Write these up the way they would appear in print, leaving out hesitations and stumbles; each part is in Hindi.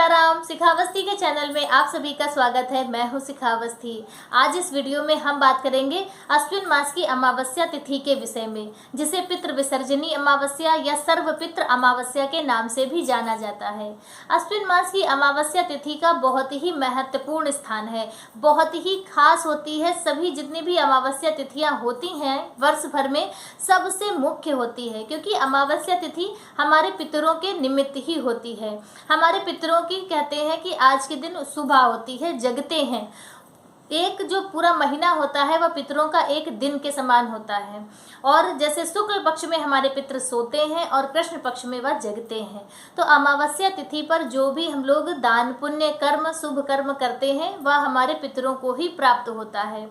सीताराम। शिखावस्थी के चैनल में आप सभी का स्वागत है। मैं हूं शिखावस्थी। आज इस वीडियो में हम बात करेंगे अश्विन मास की अमावस्या तिथि के विषय में, जिसे पितृ विसर्जनी अमावस्या या सर्वपितृ अमावस्या के नाम से भी जाना जाता है। अश्विन मास की अमावस्या तिथि का बहुत ही महत्वपूर्ण स्थान है, बहुत ही खास होती है। सभी जितनी भी अमावस्या तिथियां होती हैं वर्ष भर में, सबसे मुख्य होती है, क्योंकि अमावस्या तिथि हमारे पितरों के निमित्त ही होती है। हमारे पितरों की कहते हैं कि आज के दिन सुबह होती है, जगते हैं। एक जो पूरा महीना होता है वह पितरों का एक दिन के समान होता है। और जैसे शुक्ल पक्ष में हमारे पितृ सोते हैं और कृष्ण पक्ष में वह जगते हैं। तो अमावस्या तिथि पर जो भी हम लोग दान पुण्य कर्म शुभ कर्म करते हैं वह हमारे पितरों को ही प्राप्त होता है।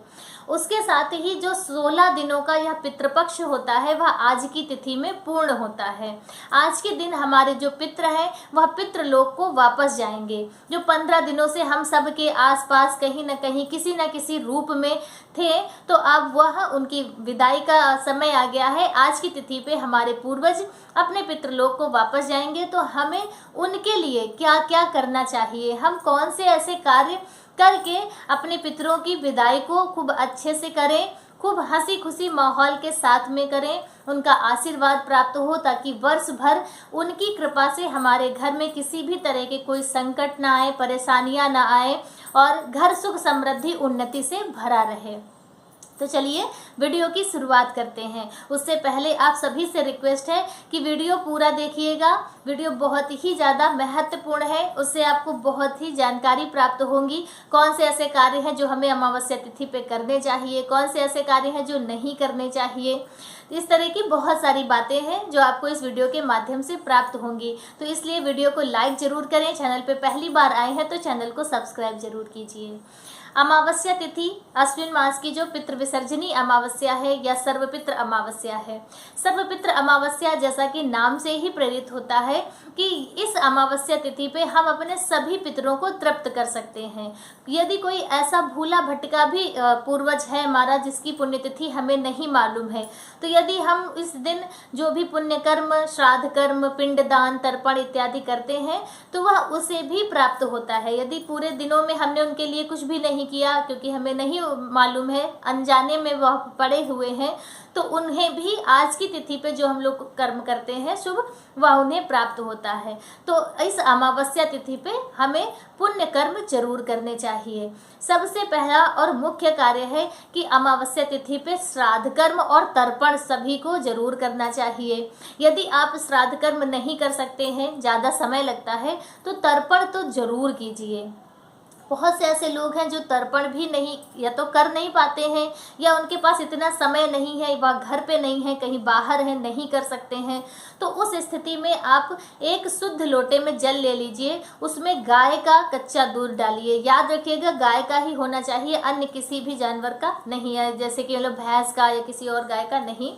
उसके साथ ही जो 16 दिनों का यह पितृपक्ष होता है वह आज की तिथि में पूर्ण होता है। आज के दिन हमारे जो पितृ हैं वह पितृलोक को वापस जाएंगे। जो 15 दिनों से हम सब के आसपास कहीं न कहीं किसी न किसी रूप में थे, तो अब वह उनकी विदाई का समय आ गया है। आज की तिथि पे हमारे पूर्वज अपने पितृलोक को वापस जाएंगे। तो हमें उनके लिए क्या क्या करना चाहिए, हम कौन से ऐसे कार्य करके अपने पितरों की विदाई को खूब अच्छे से करें, खूब हंसी खुशी माहौल के साथ में करें, उनका आशीर्वाद प्राप्त हो, ताकि वर्ष भर उनकी कृपा से हमारे घर में किसी भी तरह के कोई संकट ना आए, परेशानियां ना आए और घर सुख समृद्धि उन्नति से भरा रहे। तो चलिए वीडियो की शुरुआत करते हैं। उससे पहले आप सभी से रिक्वेस्ट है कि वीडियो पूरा देखिएगा। वीडियो बहुत ही ज़्यादा महत्वपूर्ण है, उससे आपको बहुत ही जानकारी प्राप्त होंगी। कौन से ऐसे कार्य हैं जो हमें अमावस्या तिथि पे करने चाहिए, कौन से ऐसे कार्य हैं जो नहीं करने चाहिए। इस तरह की बहुत सारी बातें हैं जो आपको इस वीडियो के माध्यम से प्राप्त होंगी। तो इसलिए वीडियो को लाइक ज़रूर करें। चैनल पे पहली बार आए हैं तो चैनल को सब्सक्राइब जरूर कीजिए। अमावस्या तिथि अश्विन मास की जो पितृ विसर्जनी अमावस्या है या सर्वपितृ अमावस्या है। सर्वपितृ अमावस्या जैसा कि नाम से ही प्रेरित होता है कि इस अमावस्या तिथि पे हम अपने सभी पितरों को तृप्त कर सकते हैं। यदि कोई ऐसा भूला भटका भी पूर्वज है हमारा जिसकी पुण्यतिथि हमें नहीं मालूम है, तो यदि हम इस दिन जो भी पुण्य कर्म, श्राद्ध कर्म, पिंडदान, तर्पण इत्यादि करते हैं तो वह उसे भी प्राप्त होता है। यदि पूरे दिनों में हमने उनके लिए कुछ भी नहीं किया, क्योंकि हमें नहीं मालूम है, अनजाने में वह पड़े हुए हैं, तो उन्हें भी आज की तिथि पे जो हम लोग कर्म करते हैं शुभ, वह उन्हें प्राप्त होता है। तो इस अमावस्या तिथि पे हमें पुण्य कर्म जरूर करने चाहिए। सबसे पहला और मुख्य कार्य है कि अमावस्या तिथि पे श्राद्ध कर्म और तर्पण सभी को जरूर करना चाहिए। यदि आप श्राद्ध कर्म नहीं कर सकते हैं, ज़्यादा समय लगता है, तो तर्पण तो जरूर कीजिए। बहुत से ऐसे लोग हैं जो तर्पण भी नहीं या तो कर नहीं पाते हैं, या उनके पास इतना समय नहीं है, वह घर पे नहीं है, कहीं बाहर है, नहीं कर सकते हैं। तो उस स्थिति में आप एक शुद्ध लोटे में जल ले लीजिए, उसमें गाय का कच्चा दूध डालिए। याद रखिएगा गाय का ही होना चाहिए, अन्य किसी भी जानवर का नहीं है, जैसे कि मतलब भैंस का या किसी और गाय का नहीं।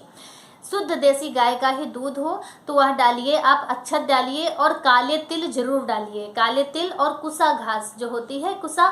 शुद्ध देसी गाय का ही दूध हो तो वह डालिए। आप अक्षत डालिए और काले तिल जरूर डालिए। काले तिल और कुसा घास जो होती है, कुसा,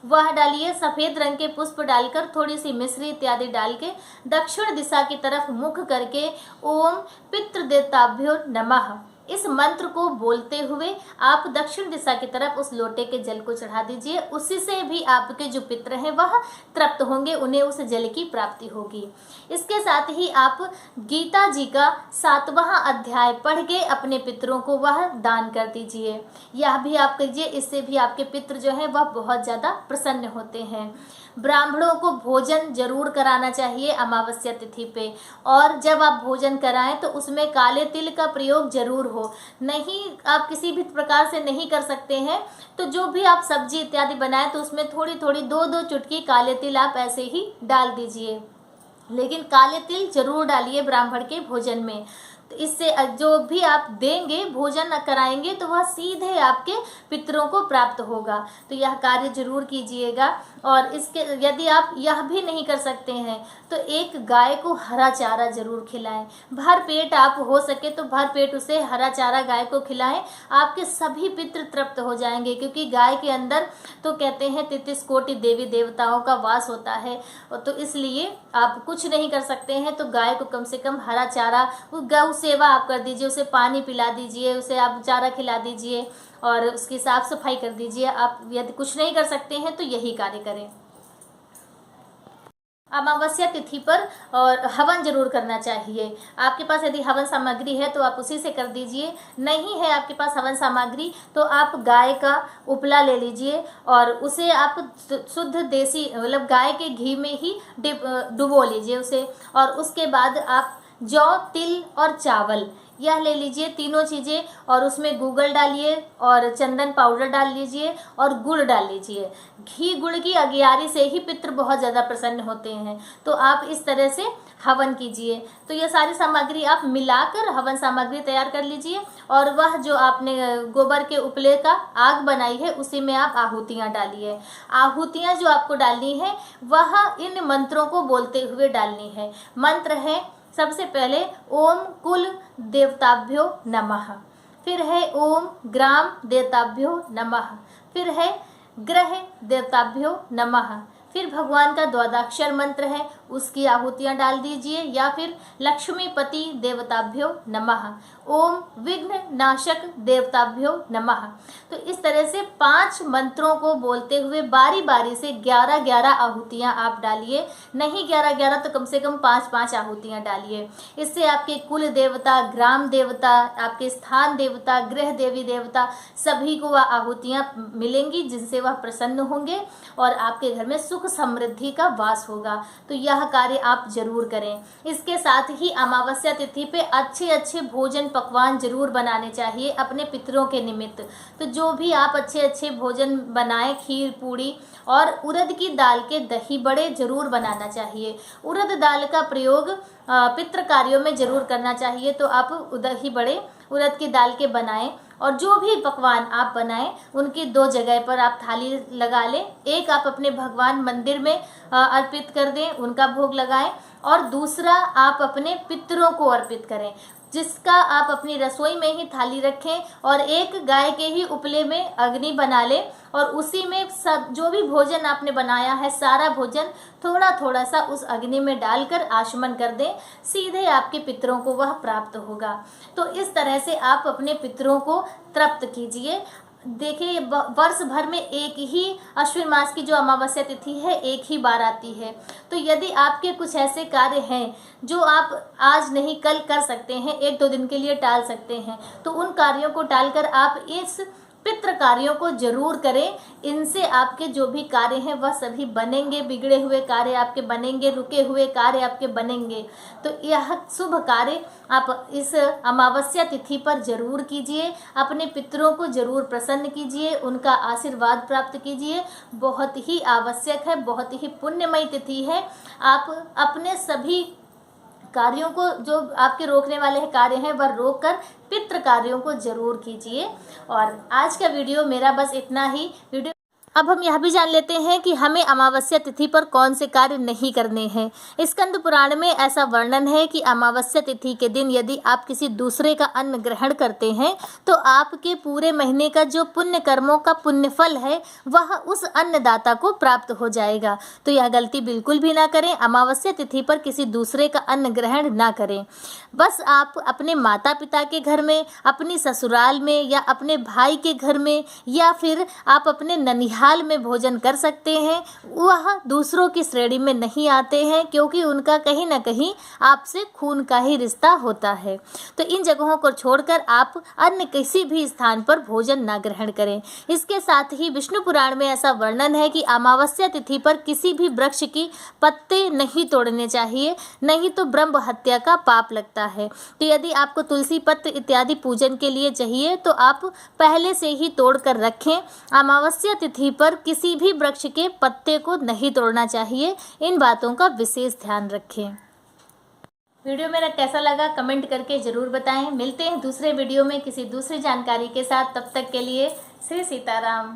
वह डालिए। सफ़ेद रंग के पुष्प डालकर थोड़ी सी मिश्री इत्यादि डाल के दक्षिण दिशा की तरफ मुख करके ओम पितृदेवताभ्यो नमः इस मंत्र को बोलते हुए आप दक्षिण दिशा की तरफ उस लोटे के जल को चढ़ा दीजिए। उसी से भी आपके जो पितृ हैं वह तृप्त होंगे, उन्हें उस जल की प्राप्ति होगी। इसके साथ ही आप गीता जी का 7वां अध्याय पढ़ के अपने पितरों को वह दान कर दीजिए। यह भी आप कीजिए, इससे भी आपके पितृ जो हैं वह बहुत ज़्यादा प्रसन्न होते हैं। ब्राह्मणों को भोजन जरूर कराना चाहिए अमावस्या तिथि पे, और जब आप भोजन कराएं तो उसमें काले तिल का प्रयोग जरूर हो। नहीं, आप किसी भी प्रकार से नहीं कर सकते हैं तो जो भी आप सब्जी इत्यादि बनाएं तो उसमें थोड़ी थोड़ी 2-2 चुटकी काले तिल आप ऐसे ही डाल दीजिए, लेकिन काले तिल जरूर डालिए ब्राह्मण के भोजन में। तो इससे जो भी आप देंगे, भोजन कराएंगे, तो वह सीधे आपके पितरों को प्राप्त होगा। तो यह कार्य जरूर कीजिएगा। और इसके यदि आप यह भी नहीं कर सकते हैं तो एक गाय को हरा चारा जरूर खिलाएं। भर पेट आप हो सके तो भर पेट उसे हरा चारा गाय को खिलाएं। आपके सभी पितृ तृप्त हो जाएंगे, क्योंकि गाय के अंदर तो कहते हैं 33 कोटि देवी देवताओं का वास होता है। तो इसलिए आप कुछ नहीं कर सकते हैं तो गाय को कम से कम हरा चारा, गौ सेवा आप कर दीजिए, उसे पानी पिला दीजिए, उसे आप चारा खिला दीजिए और उसकी साफ सफाई कर दीजिए। आप यदि कुछ नहीं कर सकते हैं तो यही कार्य करें। अमावस्या तिथि पर और हवन जरूर करना चाहिए। आपके पास यदि हवन सामग्री है तो आप उसी से कर दीजिए, नहीं है आपके पास हवन सामग्री तो आप गाय का उपला ले लीजिए और उसे आप शुद्ध देसी मतलब गाय के घी में ही डुबो लीजिए उसे, और उसके बाद आप जौ, तिल और चावल यह ले लीजिए, तीनों चीज़ें, और उसमें गूगल डालिए और चंदन पाउडर डाल लीजिए और गुड़ डाल लीजिए। घी गुड़ की अगियारी से ही पितृ बहुत ज़्यादा प्रसन्न होते हैं, तो आप इस तरह से हवन कीजिए। तो ये सारी सामग्री आप मिलाकर हवन सामग्री तैयार कर लीजिए और वह जो आपने गोबर के उपले का आग बनाई है उसी में आप आहुतियाँ डालिए। आहुतियाँ जो आपको डालनी है वह इन मंत्रों को बोलते हुए डालनी है। मंत्र है सबसे पहले ओम कुल देवताभ्यो नमः, फिर है ओम ग्राम देवताभ्यो नमः, फिर है ग्रह देवताभ्यो नमः, फिर भगवान का द्वादशाक्षर मंत्र है उसकी आहुतियाँ डाल दीजिए, या फिर लक्ष्मीपति देवताभ्यो नमः, ओम विघ्न नाशक देवताभ्यो नमः। तो इस तरह से 5 मंत्रों को बोलते हुए बारी बारी से 11-11 आहुतियाँ आप डालिए, नहीं 11-11 तो कम से कम 5-5 आहुतियाँ डालिए। इससे आपके कुल देवता, ग्राम देवता, आपके स्थान देवता, गृह देवी देवता सभी को वह आहुतियाँ मिलेंगी जिनसे वह प्रसन्न होंगे और आपके घर में सुख समृद्धि का वास होगा। तो यह कार्य आप जरूर करें। इसके साथ ही अमावस्या तिथि पे अच्छे अच्छे भोजन पकवान जरूर बनाने चाहिए अपने पितरों के निमित्त। तो जो भी आप अच्छे अच्छे भोजन बनाएं, खीर पूड़ी और उड़द की दाल के दही बड़े जरूर बनाना चाहिए। उड़द दाल का प्रयोग पितृ कार्यों में जरूर करना चाहिए। तो आप दही बड़े उड़द की दाल के बनाएं और जो भी पकवान आप बनाएं उनकी 2 जगह पर आप थाली लगा लें। एक आप अपने भगवान मंदिर में अर्पित कर दें, उनका भोग लगाएं, और दूसरा आप अपने पितरों को अर्पित करें, जिसका आप अपनी रसोई में ही थाली रखें और एक गाय के ही उपले में अग्नि बना लें और उसी में सब जो भी भोजन आपने बनाया है सारा भोजन थोड़ा थोड़ा सा उस अग्नि में डालकर आचमन कर दें, सीधे आपके पितरों को वह प्राप्त होगा। तो इस तरह से आप अपने पितरों को तृप्त कीजिए। देखिए वर्ष भर में एक ही अश्विन मास की जो अमावस्या तिथि है एक ही बार आती है। तो यदि आपके कुछ ऐसे कार्य हैं जो आप आज नहीं कल कर सकते हैं, 1-2 दिन के लिए टाल सकते हैं, तो उन कार्यों को टालकर आप इस पितृ कार्यों को जरूर करें। इनसे आपके जो भी कार्य हैं वह सभी बनेंगे, बिगड़े हुए कार्य आपके बनेंगे, रुके हुए कार्य आपके बनेंगे। तो यह शुभ कार्य आप इस अमावस्या तिथि पर जरूर कीजिए, अपने पितरों को जरूर प्रसन्न कीजिए, उनका आशीर्वाद प्राप्त कीजिए। बहुत ही आवश्यक है, बहुत ही पुण्यमयी तिथि है। आप अपने सभी कार्यों को जो आपके रोकने वाले हैं कार्य हैं वह रोक कर पितृ कार्यों को जरूर कीजिए। और आज का वीडियो मेरा बस इतना ही। वीडियो अब हम यह भी जान लेते हैं कि हमें अमावस्या तिथि पर कौन से कार्य नहीं करने हैं। स्कंद पुराण में ऐसा वर्णन है कि अमावस्या तिथि के दिन यदि आप किसी दूसरे का अन्न ग्रहण करते हैं तो आपके पूरे महीने का जो पुण्य कर्मों का पुण्य फल है वह उस अन्नदाता को प्राप्त हो जाएगा। तो यह गलती बिल्कुल भी ना करें, अमावस्या तिथि पर किसी दूसरे का अन्न ग्रहण ना करें। बस आप अपने माता पिता के घर में, अपनी ससुराल में या अपने भाई के घर में या फिर आप अपने ननिहाल हाल में भोजन कर सकते हैं। वह दूसरों की श्रेणी में नहीं आते हैं क्योंकि उनका कहीं ना कहीं आपसे खून का ही रिश्ता होता है। तो इन जगहों को छोड़कर आप अन्य किसी भी स्थान पर भोजन ना ग्रहण करें। इसके साथ ही विष्णु पुराण में ऐसा वर्णन है कि अमावस्या तिथि पर किसी भी वृक्ष की पत्ते नहीं तोड़ने चाहिए, नहीं तो ब्रह्म हत्या का पाप लगता है। तो यदि आपको तुलसी पत्र इत्यादि पूजन के लिए चाहिए तो आप पहले से ही तोड़ कर रखें। अमावस्या तिथि पर किसी भी वृक्ष के पत्ते को नहीं तोड़ना चाहिए। इन बातों का विशेष ध्यान रखें। वीडियो मेरा कैसा लगा कमेंट करके जरूर बताएं। मिलते हैं दूसरे वीडियो में किसी दूसरी जानकारी के साथ। तब तक के लिए श्री सीताराम।